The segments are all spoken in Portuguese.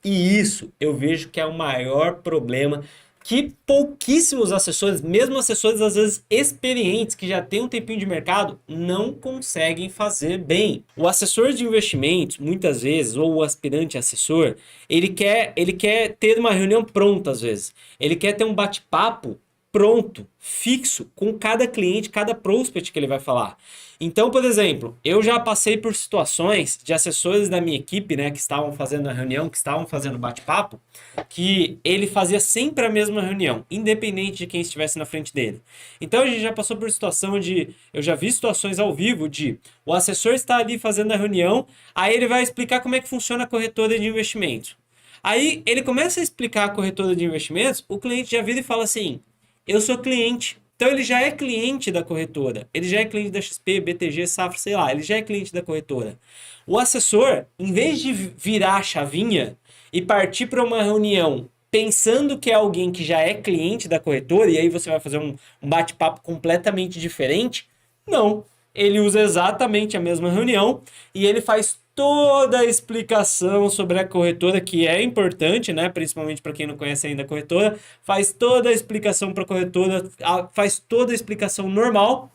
E isso eu vejo que é o maior problema que pouquíssimos assessores, mesmo assessores às vezes experientes, que já têm um tempinho de mercado, não conseguem fazer bem. O assessor de investimentos, muitas vezes, ou o aspirante assessor, ele quer ter uma reunião pronta às vezes. Ele quer ter um bate-papo pronto, fixo, com cada cliente, cada prospect que ele vai falar. Então, por exemplo, eu já passei por situações de assessores da minha equipe, né, que estavam fazendo a reunião, que estavam fazendo bate-papo, que ele fazia sempre a mesma reunião, independente de quem estivesse na frente dele. Então, a gente já passou por situação de, eu já vi situações ao vivo de o assessor está ali fazendo a reunião, aí ele vai explicar como é que funciona a corretora de investimentos. Aí ele começa a explicar a corretora de investimentos, o cliente já vira e fala assim: eu sou cliente. Então ele já é cliente da corretora. Ele já é cliente da XP, BTG, Safra, sei lá. Ele já é cliente da corretora. O assessor, em vez de virar a chavinha e partir para uma reunião pensando que é alguém que já é cliente da corretora, e aí você vai fazer um bate-papo completamente diferente, não. Ele usa exatamente a mesma reunião e ele faz toda a explicação sobre a corretora, que é importante, né? Principalmente para quem não conhece ainda a corretora, faz toda a explicação para a corretora, faz toda a explicação normal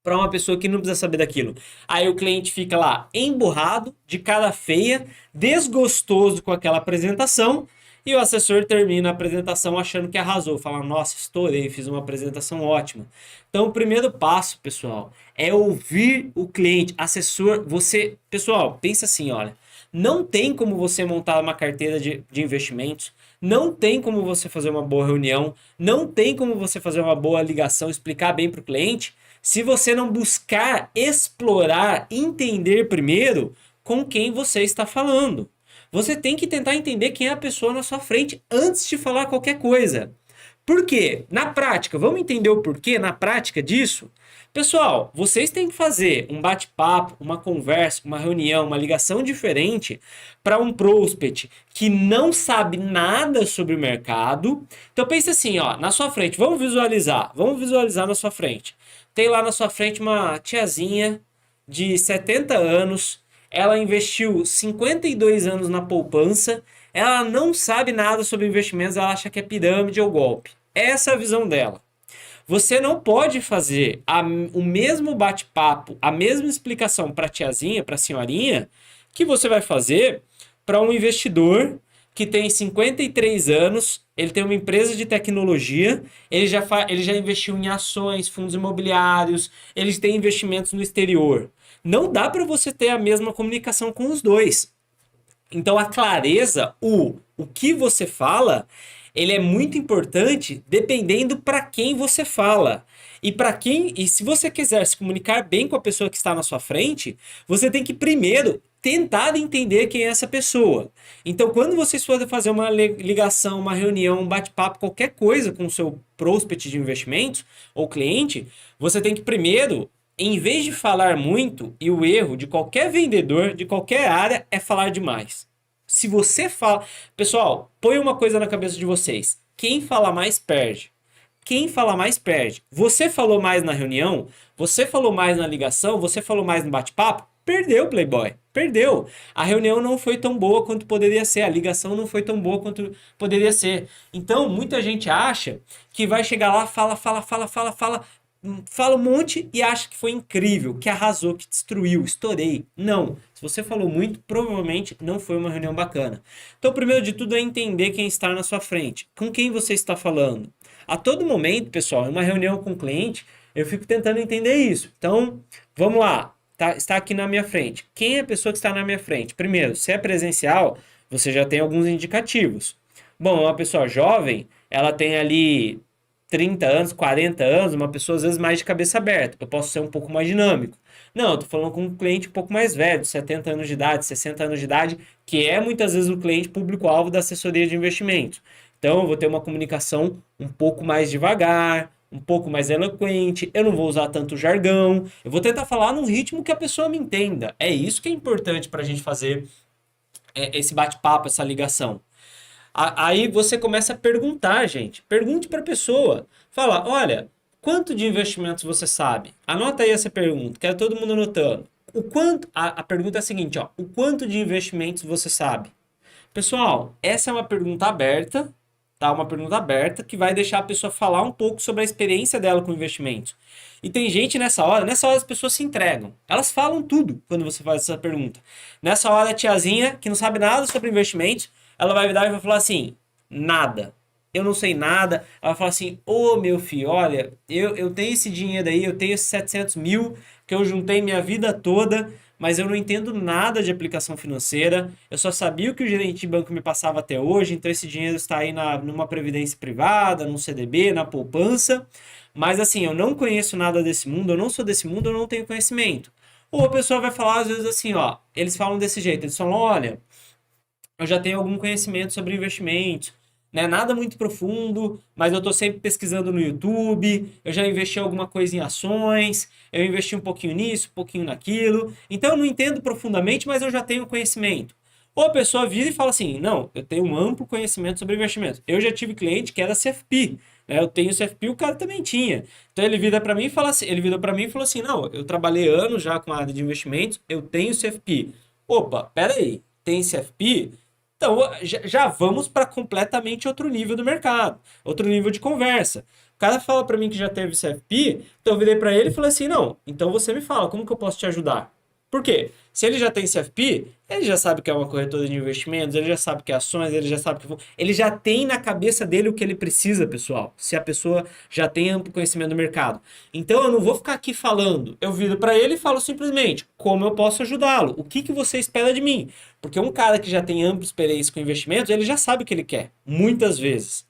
para uma pessoa que não precisa saber daquilo. Aí o cliente fica lá emburrado, de cara feia, desgostoso com aquela apresentação, e o assessor termina a apresentação achando que arrasou, fala: nossa, estourei, fiz uma apresentação ótima. Então, o primeiro passo, pessoal, é ouvir o cliente, assessor. Você, pessoal, pensa assim, olha, não tem como você montar uma carteira de investimentos, não tem como você fazer uma boa reunião, não tem como você fazer uma boa ligação, explicar bem para o cliente, se você não buscar explorar, entender primeiro com quem você está falando. Você tem que tentar entender quem é a pessoa na sua frente antes de falar qualquer coisa. Por quê? Na prática, vamos entender o porquê na prática disso? Pessoal, vocês têm que fazer um bate-papo, uma conversa, uma reunião, uma ligação diferente para um prospect que não sabe nada sobre o mercado. Então pense assim, ó, na sua frente, vamos visualizar na sua frente. Tem lá na sua frente uma tiazinha de 70 anos, ela investiu 52 anos na poupança, ela não sabe nada sobre investimentos, ela acha que é pirâmide ou golpe. Essa é a visão dela. Você não pode fazer o mesmo bate-papo, a mesma explicação para a tiazinha, para a senhorinha, que você vai fazer para um investidor que tem 53 anos, ele tem uma empresa de tecnologia, ele já investiu em ações, fundos imobiliários, ele tem investimentos no exterior. Não dá para você ter a mesma comunicação com os dois. Então a clareza, o que você fala, ele é muito importante dependendo para quem você fala. E se você quiser se comunicar bem com a pessoa que está na sua frente, você tem que primeiro tentar entender quem é essa pessoa. Então, quando vocês forem fazer uma ligação, uma reunião, um bate-papo, qualquer coisa com o seu prospect de investimentos ou cliente, você tem que primeiro, em vez de falar muito, e o erro de qualquer vendedor, de qualquer área, é falar demais. Se você fala. Pessoal, põe uma coisa na cabeça de vocês: quem fala mais perde. Quem fala mais perde. Você falou mais na reunião, você falou mais na ligação, você falou mais no bate-papo, perdeu, Playboy. Perdeu. A reunião não foi tão boa quanto poderia ser, a ligação não foi tão boa quanto poderia ser. Então, muita gente acha que vai chegar lá, fala um monte e acha que foi incrível, que arrasou, que destruiu, estourei. Não. Se você falou muito, provavelmente não foi uma reunião bacana. Então, primeiro de tudo é entender quem está na sua frente, com quem você está falando. A todo momento, pessoal, em uma reunião com o cliente, eu fico tentando entender isso. Então, vamos lá. Está aqui na minha frente. Quem é a pessoa que está na minha frente? Primeiro, se é presencial, você já tem alguns indicativos. Bom, uma pessoa jovem, ela tem ali 30 anos, 40 anos, uma pessoa às vezes mais de cabeça aberta. Eu posso ser um pouco mais dinâmico. Não, eu tô falando com um cliente um pouco mais velho, 70 anos de idade, 60 anos de idade, que é muitas vezes o cliente público-alvo da assessoria de investimento. Então, eu vou ter uma comunicação um pouco mais devagar, um pouco mais eloquente, eu não vou usar tanto jargão, eu vou tentar falar num ritmo que a pessoa me entenda. É isso que é importante para a gente fazer esse bate-papo, essa ligação. Aí você começa a perguntar, gente. Pergunte para a pessoa. Fala: olha, quanto de investimentos você sabe? Anota aí essa pergunta, quero todo mundo anotando. A pergunta é a seguinte, ó: o quanto de investimentos você sabe? Pessoal, essa é uma pergunta aberta, tá? Uma pergunta aberta que vai deixar a pessoa falar um pouco sobre a experiência dela com investimentos. E tem gente nessa hora as pessoas se entregam. Elas falam tudo quando você faz essa pergunta. Nessa hora a tiazinha, que não sabe nada sobre investimentos, ela vai virar e vai falar assim: nada. Eu não sei nada. Ela vai falar assim: ô meu filho, olha, eu tenho esse dinheiro aí, eu tenho esses 700 mil que eu juntei minha vida toda, mas eu não entendo nada de aplicação financeira. Eu só sabia o que o gerente de banco me passava até hoje, então esse dinheiro está aí numa previdência privada, num CDB, na poupança. Mas assim, eu não conheço nada desse mundo, eu não sou desse mundo, eu não tenho conhecimento. Ou a pessoa vai falar às vezes assim, ó, eles falam desse jeito, eles falam, olha, eu já tenho algum conhecimento sobre investimentos, né? Nada muito profundo, mas eu estou sempre pesquisando no YouTube, eu já investi alguma coisa em ações, eu investi um pouquinho nisso, um pouquinho naquilo. Então eu não entendo profundamente, mas eu já tenho conhecimento. Ou a pessoa vira e fala assim: não, eu tenho um amplo conhecimento sobre investimentos. Eu já tive cliente que era CFP, né? Eu tenho CFP, o cara também tinha. Então ele vira para mim e fala assim, ele virou para mim e falou assim: não, eu trabalhei anos já com a área de investimentos, eu tenho CFP. Opa, pera aí, tem CFP? Então, já vamos para completamente outro nível do mercado, outro nível de conversa. O cara fala para mim que já teve CFP, então eu virei para ele e falei assim: não, então você me fala, como que eu posso te ajudar? Por quê? Se ele já tem CFP, ele já sabe que é uma corretora de investimentos, ele já sabe que é ações, ele já sabe que. Ele já tem na cabeça dele o que ele precisa, pessoal. Se a pessoa já tem amplo conhecimento do mercado. Então eu não vou ficar aqui falando. Eu viro para ele e falo simplesmente: como eu posso ajudá-lo? O que você espera de mim? Porque um cara que já tem ampla experiência com investimentos, ele já sabe o que ele quer, muitas vezes.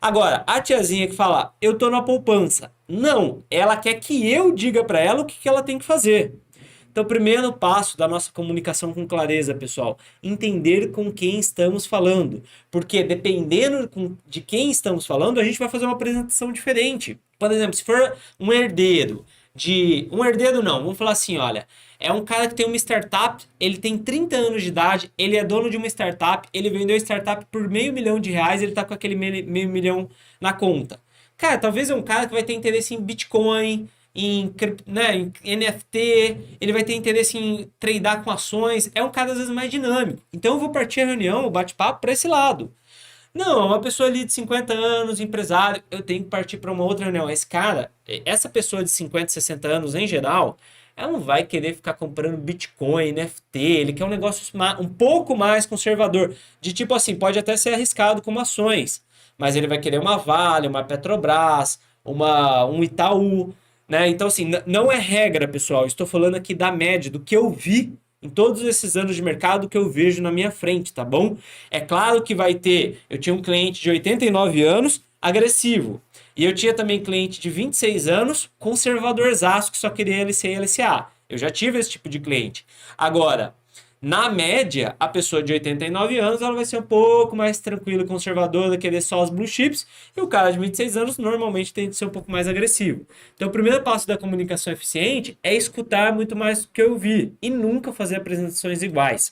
Agora, a tiazinha que fala: eu tô na poupança. Não, ela quer que eu diga para ela o que ela tem que fazer. Então, primeiro passo da nossa comunicação com clareza, pessoal, entender com quem estamos falando. Porque dependendo de quem estamos falando, a gente vai fazer uma apresentação diferente. Por exemplo, se for um herdeiro de... Um herdeiro não, vamos falar assim, olha, é um cara que tem uma startup, ele tem 30 anos de idade, ele é dono de uma startup, ele vendeu a startup por R$ 500.000, ele tá com aquele meio milhão na conta. Cara, talvez é um cara que vai ter interesse em Bitcoin, né, em NFT, ele vai ter interesse em tradear com ações, é um cara às vezes mais dinâmico. Então eu vou partir a reunião, o bate-papo para esse lado. Não, uma pessoa ali de 50 anos, empresário, eu tenho que partir para uma outra reunião. Esse cara, essa pessoa de 50, 60 anos em geral, ela não vai querer ficar comprando Bitcoin, NFT, ele quer um negócio um pouco mais conservador, de tipo assim, pode até ser arriscado como ações, mas ele vai querer uma Vale, uma Petrobras, um Itaú, né? Então, assim, não é regra, pessoal. Estou falando aqui da média, do que eu vi em todos esses anos de mercado que eu vejo na minha frente, tá bom? É claro que vai ter. Eu tinha um cliente de 89 anos, agressivo. E eu tinha também cliente de 26 anos, conservadorzaço, que só queria LC e LCA. Eu já tive esse tipo de cliente. Agora, na média, a pessoa de 89 anos ela vai ser um pouco mais tranquila, conservadora, querer só os blue chips, e o cara de 26 anos normalmente tem que ser um pouco mais agressivo. Então, o primeiro passo da comunicação eficiente é escutar muito mais do que ouvir e nunca fazer apresentações iguais.